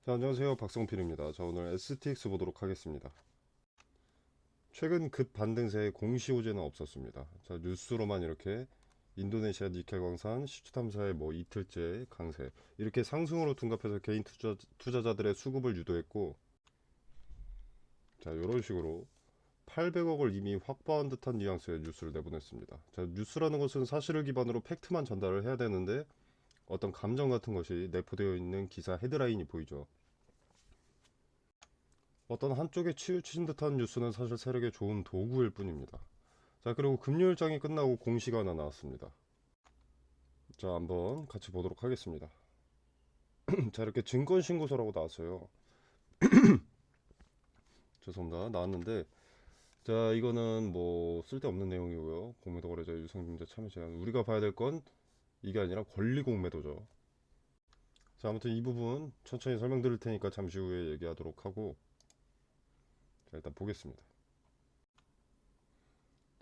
자, 안녕하세요. 박성필입니다. 자, 오늘 STX 보도록 하겠습니다. 최근 급 반등세의 공시호재는 없었습니다. 자, 뉴스로만 이렇게 인도네시아 니켈 광산 시추 탐사의 이틀째 강세 이렇게 상승으로 둔갑해서 개인 투자자들의 수급을 유도했고, 자, 이런 식으로 800억을 이미 확보한 듯한 뉘앙스의 뉴스를 내보냈습니다. 자, 뉴스라는 것은 사실을 기반으로 팩트만 전달을 해야 되는데 어떤 감정 같은 것이 내포되어 있는 기사 헤드라인이 보이죠. 어떤 한쪽에 치우친 듯한 뉴스는 사실 세력의 좋은 도구일 뿐입니다. 자, 그리고 금요일장이 끝나고 공시가 하나 나왔습니다. 자, 한번 같이 보도록 하겠습니다. 자, 이렇게 증권신고서라고 나왔어요. 죄송합니다. 나왔는데, 자, 이거는 쓸데없는 내용이고요. 공매도 거래자 유상증자 참여 제한. 우리가 봐야 될 건 이게 아니라 권리 공매도죠. 자, 아무튼 이 부분 천천히 설명드릴 테니까 잠시 후에 얘기하도록 하고, 자, 일단 보겠습니다.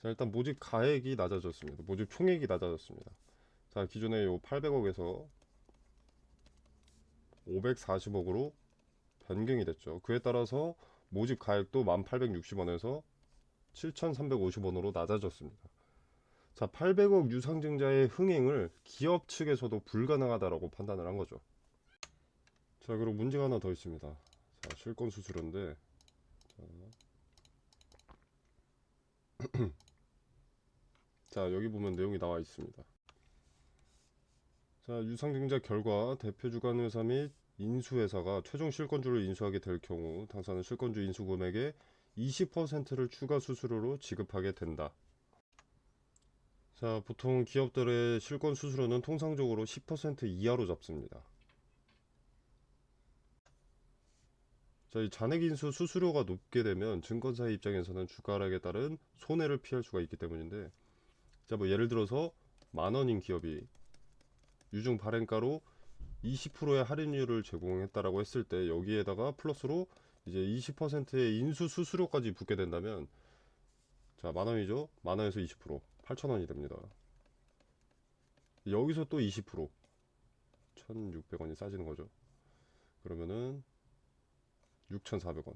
자, 일단 모집 가액이 낮아졌습니다. 모집 총액이 낮아졌습니다. 자, 기존에 요 800억에서 540억으로 변경이 됐죠. 그에 따라서 모집 가액도 1860원에서 7350원으로 낮아졌습니다. 자, 800억 유상증자의 흥행을 기업 측에서도 불가능하다라고 판단을 한 거죠. 자, 그리고 문제가 하나 더 있습니다. 자, 실권 수수료인데, 자, 여기 보면 내용이 나와 있습니다. 자, 유상증자 결과 대표 주관 회사 및 인수회사가 최종 실권주를 인수하게 될 경우 당사는 실권주 인수 금액의 20%를 추가 수수료로 지급하게 된다. 자, 보통 기업들의 실권 수수료는 통상적으로 10% 이하로 잡습니다. 자, 이 잔액 인수 수수료가 높게 되면 증권사의 입장에서는 주가 하락에 따른 손해를 피할 수가 있기 때문인데, 자, 예를 들어서 만 원인 기업이 유증 발행가로 20%의 할인율을 제공했다라고 했을 때 여기에다가 플러스로 이제 20%의 인수 수수료까지 붙게 된다면, 자, 만 원이죠. 만 원에서 20% 8,000원이 됩니다. 여기서 또 20% 1,600원이 싸지는 거죠. 그러면은 6,400원.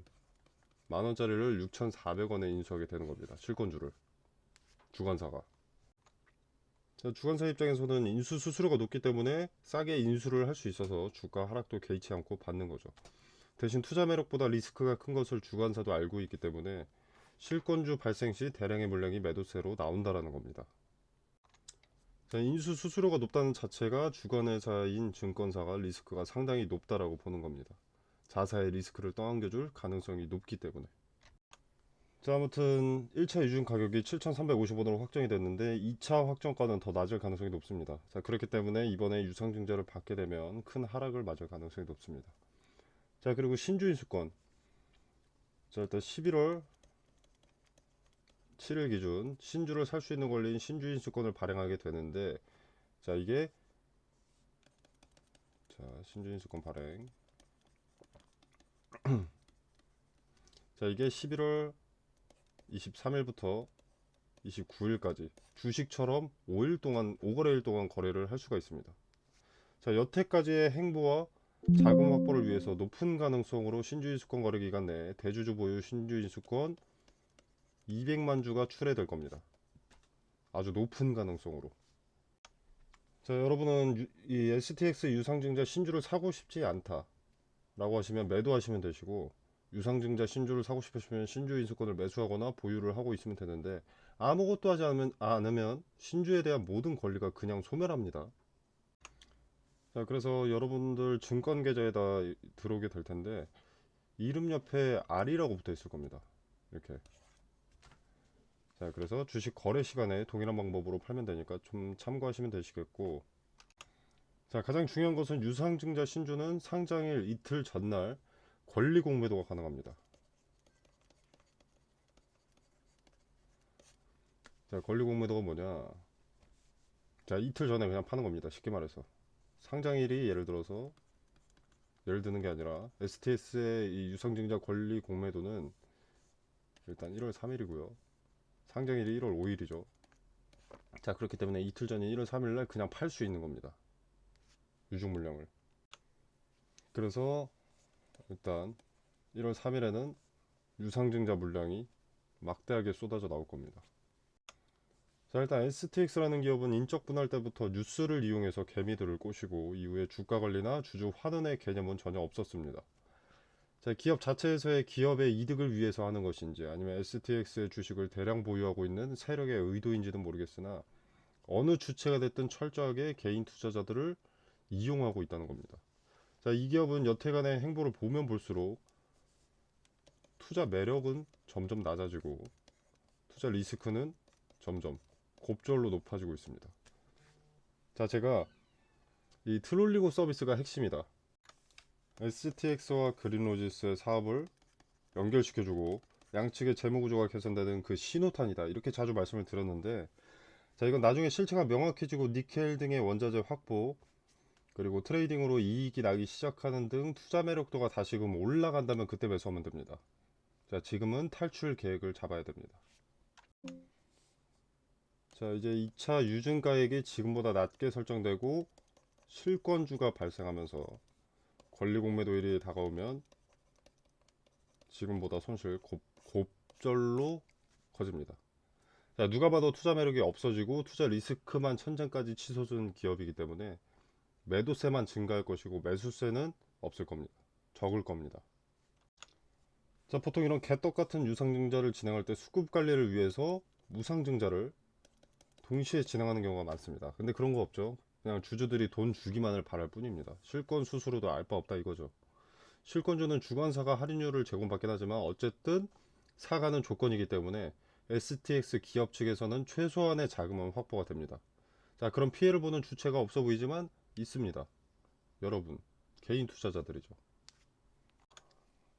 만 원짜리를 6,400원에 인수하게 되는 겁니다. 실권주를 주관사가. 자, 주관사 입장에서는 인수 수수료가 높기 때문에 싸게 인수를 할 수 있어서 주가 하락도 개의치 않고 받는 거죠. 대신 투자 매력보다 리스크가 큰 것을 주관사도 알고 있기 때문에 실권주 발생 시 대량의 물량이 매도세로 나온다라는 겁니다. 자, 인수 수수료가 높다는 자체가 주관회사인 증권사가 리스크가 상당히 높다라고 보는 겁니다. 자사의 리스크를 떠안겨줄 가능성이 높기 때문에. 자, 아무튼 1차 유증 가격이 7,350원으로 확정이 됐는데 2차 확정가는 더 낮을 가능성이 높습니다. 자, 그렇기 때문에 이번에 유상증자를 받게 되면 큰 하락을 맞을 가능성이 높습니다. 자, 그리고 신주 인수권. 자, 일단 11월 7일 기준 신주를 살 수 있는 권리인 신주 인수권을 발행하게 되는데, 자, 이게 자, 신주 인수권 발행. 자, 이게 11월 23일부터 29일까지 주식처럼 5일 동안 5거래일 동안 거래를 할 수가 있습니다. 자, 여태까지의 행보와 자금 확보를 위해서 높은 가능성으로 신주인수권 거래 기간 내에 대주주 보유 신주인수권 200만 주가 출회될 겁니다. 아주 높은 가능성으로. 자, 여러분은 이 STX 유상증자 신주를 사고 싶지 않다 라고 하시면 매도하시면 되시고, 유상증자 신주를 사고 싶으시면 신주 인수권을 매수하거나 보유를 하고 있으면 되는데, 아무것도 하지 않으면 신주에 대한 모든 권리가 그냥 소멸합니다. 자, 그래서 여러분들 증권 계좌에다 들어오게 될 텐데 이름 옆에 R이라고 붙어 있을 겁니다. 이렇게. 자, 그래서 주식 거래 시간에 동일한 방법으로 팔면 되니까 좀 참고하시면 되시겠고, 자, 가장 중요한 것은 유상증자 신주는 상장일 이틀 전날 권리 공매도가 가능합니다. 자, 권리 공매도가 뭐냐? 자, 이틀 전에 그냥 파는 겁니다. 쉽게 말해서. 상장일이 예를 드는 게 아니라 STS의 이 유상증자 권리 공매도는 일단 1월 3일이고요. 상장일이 1월 5일이죠. 자, 그렇기 때문에 이틀 전인 1월 3일날 그냥 팔 수 있는 겁니다. 유증 물량을. 그래서 일단 1월 3일에는 유상증자 물량이 막대하게 쏟아져 나올 겁니다. 자, 일단 STX라는 기업은 인적 분할 때부터 뉴스를 이용해서 개미들을 꼬시고 이후에 주가 관리나 주주 환원의 개념은 전혀 없었습니다. 자, 기업 자체에서의 기업의 이득을 위해서 하는 것인지 아니면 STX의 주식을 대량 보유하고 있는 세력의 의도인지는 모르겠으나 어느 주체가 됐든 철저하게 개인 투자자들을 이용하고 있다는 겁니다. 자, 이 기업은 여태간의 행보를 보면 볼수록 투자 매력은 점점 낮아지고 투자 리스크는 점점 곱절로 높아지고 있습니다. 자, 제가 이 트롤리고 서비스가 핵심이다. STX와 그린로지스의 사업을 연결시켜주고 양측의 재무구조가 개선되는 그 신호탄이다. 이렇게 자주 말씀을 드렸는데, 자, 이건 나중에 실체가 명확해지고 니켈 등의 원자재 확보, 그리고 트레이딩으로 이익이 나기 시작하는 등 투자 매력도가 다시금 올라간다면 그때 매수하면 됩니다. 자, 지금은 탈출 계획을 잡아야 됩니다. 자, 이제 2차 유증가액이 지금보다 낮게 설정되고 실권주가 발생하면서 권리공매도일이 다가오면 지금보다 손실 곱절로 커집니다. 자, 누가 봐도 투자 매력이 없어지고 투자 리스크만 천장까지 치솟은 기업이기 때문에 매도세만 증가할 것이고 매수세는 없을 겁니다. 적을 겁니다. 자, 보통 이런 개떡같은 유상증자를 진행할 때 수급 관리를 위해서 무상증자를 동시에 진행하는 경우가 많습니다. 근데 그런 거 없죠. 그냥 주주들이 돈 주기만을 바랄 뿐입니다. 실권 수수료도 알 바 없다 이거죠. 실권주는 주관사가 할인율을 제공받긴 하지만 어쨌든 사가는 조건이기 때문에 STX 기업 측에서는 최소한의 자금은 확보가 됩니다. 자, 그럼 피해를 보는 주체가 없어 보이지만 있습니다. 여러분, 개인 투자자들이죠.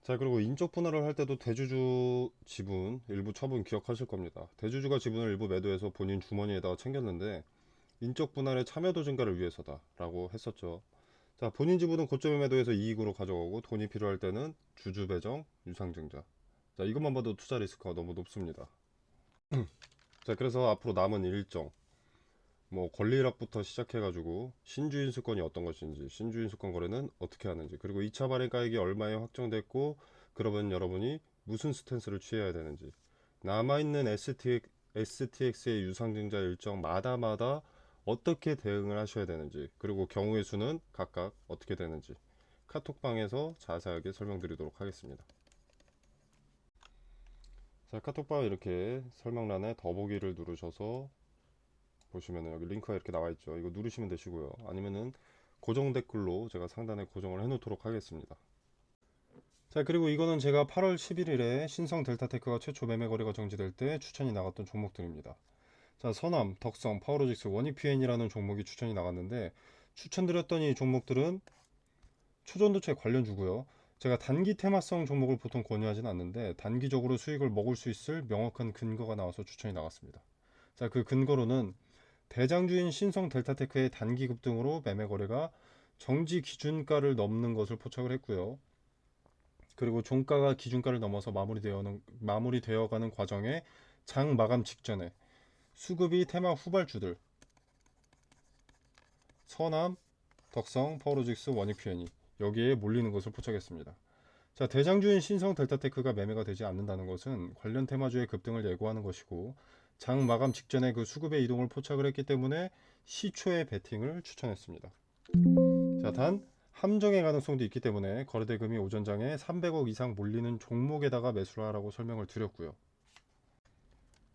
자, 그리고 인적 분할을 할 때도 대주주 지분 일부 처분 기억하실 겁니다. 대주주가 지분을 일부 매도해서 본인 주머니에다가 챙겼는데 인적 분할의 참여도 증가를 위해서다 라고 했었죠. 자, 본인 지분은 고점에 매도해서 이익으로 가져가고 돈이 필요할 때는 주주 배정, 유상증자. 자, 이것만 봐도 투자 리스크가 너무 높습니다. 자, 그래서 앞으로 남은 일정, 뭐 권리락부터 시작해가지고 신주인 수권이 어떤 것인지, 신주인 수권 거래는 어떻게 하는지, 그리고 2차 발행가액이 얼마에 확정됐고 그러면 여러분이 무슨 스탠스를 취해야 되는지, 남아있는 STX의 유상증자 일정마다마다 어떻게 대응을 하셔야 되는지, 그리고 경우의 수는 각각 어떻게 되는지 카톡방에서 자세하게 설명드리도록 하겠습니다. 자, 카톡방 이렇게 설명란에 더보기를 누르셔서 보시면은 여기 링크가 이렇게 나와 있죠. 이거 누르시면 되시고요. 아니면은 고정 댓글로 제가 상단에 고정을 해 놓도록 하겠습니다. 자, 그리고 이거는 제가 8월 11일에 신성 델타테크가 최초 매매 거래가 정지될 때 추천이 나갔던 종목들입니다. 자, 선암, 덕성, 파워로직스, 원익PN이라는 종목이 추천이 나갔는데 추천드렸던 이 종목들은 초전도체 관련주고요. 제가 단기 테마성 종목을 보통 권유하진 않는데 단기적으로 수익을 먹을 수 있을 명확한 근거가 나와서 추천이 나갔습니다. 자, 그 근거로는 대장주인 신성 델타테크의 단기 급등으로 매매 거래가 정지 기준가를 넘는 것을 포착을 했고요. 그리고 종가가 기준가를 넘어서 마무리되어가는 과정에 장 마감 직전에 수급이 테마 후발주들 선암, 덕성, 파워로직스, 원익PN이 여기에 몰리는 것을 포착했습니다. 자, 대장주인 신성 델타테크가 매매가 되지 않는다는 것은 관련 테마주의 급등을 예고하는 것이고 장 마감 직전에 그 수급의 이동을 포착을 했기 때문에 시초의 베팅을 추천했습니다. 자, 단 함정의 가능성도 있기 때문에 거래대금이 오전장에 300억 이상 몰리는 종목에다가 매수를 하라고 설명을 드렸고요.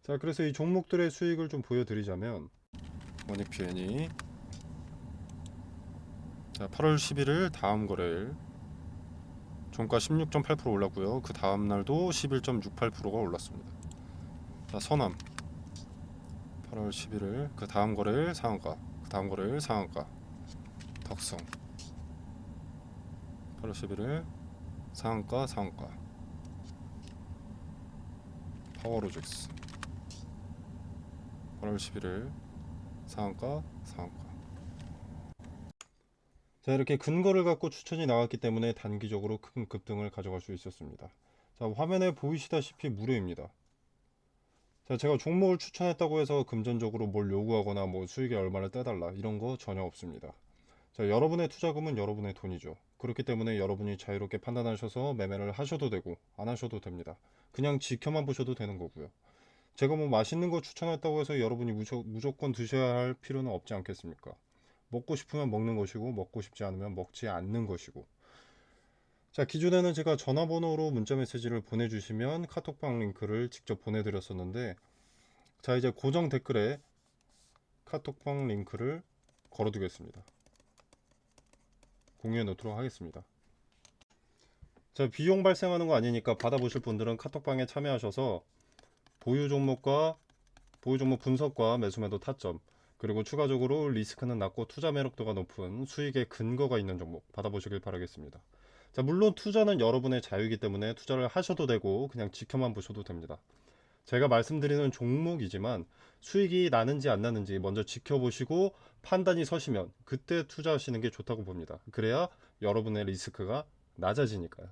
자, 그래서 이 종목들의 수익을 좀 보여드리자면 원익PN이 자, 8월 11일 다음 거래일 종가 16.8% 올랐고요. 그 다음 날도 11.68%가 올랐습니다. 자, 선암 8월 11일 그 다음 거래일 상한가, 그 다음 거래일 상한가. 덕성 8월 11일 상한가 상한가. 파워로직스 8월 11일 상한가 상한가. 자, 이렇게 근거를 갖고 추천이 나왔기 때문에 단기적으로 큰 급등을 가져갈 수 있었습니다. 자, 화면에 보이시다시피 무료입니다. 자, 제가 종목을 추천했다고 해서 금전적으로 뭘 요구하거나 뭐 수익에 얼마를 떼달라 이런 거 전혀 없습니다. 자, 여러분의 투자금은 여러분의 돈이죠. 그렇기 때문에 여러분이 자유롭게 판단하셔서 매매를 하셔도 되고 안 하셔도 됩니다. 그냥 지켜만 보셔도 되는 거고요. 제가 뭐 맛있는 거 추천했다고 해서 여러분이 무조건 드셔야 할 필요는 없지 않겠습니까? 먹고 싶으면 먹는 것이고 먹고 싶지 않으면 먹지 않는 것이고. 자, 기존에는 제가 전화번호로 문자 메시지를 보내주시면 카톡방 링크를 직접 보내드렸었는데, 자, 이제 고정 댓글에 카톡방 링크를 걸어두겠습니다. 공유해 놓도록 하겠습니다. 자, 비용 발생하는 거 아니니까 받아보실 분들은 카톡방에 참여하셔서 보유 종목과 보유 종목 분석과 매수 매도 타점, 그리고 추가적으로 리스크는 낮고 투자 매력도가 높은 수익의 근거가 있는 종목 받아보시길 바라겠습니다. 자, 물론 투자는 여러분의 자유이기 때문에 투자를 하셔도 되고 그냥 지켜만 보셔도 됩니다. 제가 말씀드리는 종목이지만 수익이 나는지 안 나는지 먼저 지켜보시고 판단이 서시면 그때 투자하시는 게 좋다고 봅니다. 그래야 여러분의 리스크가 낮아지니까요.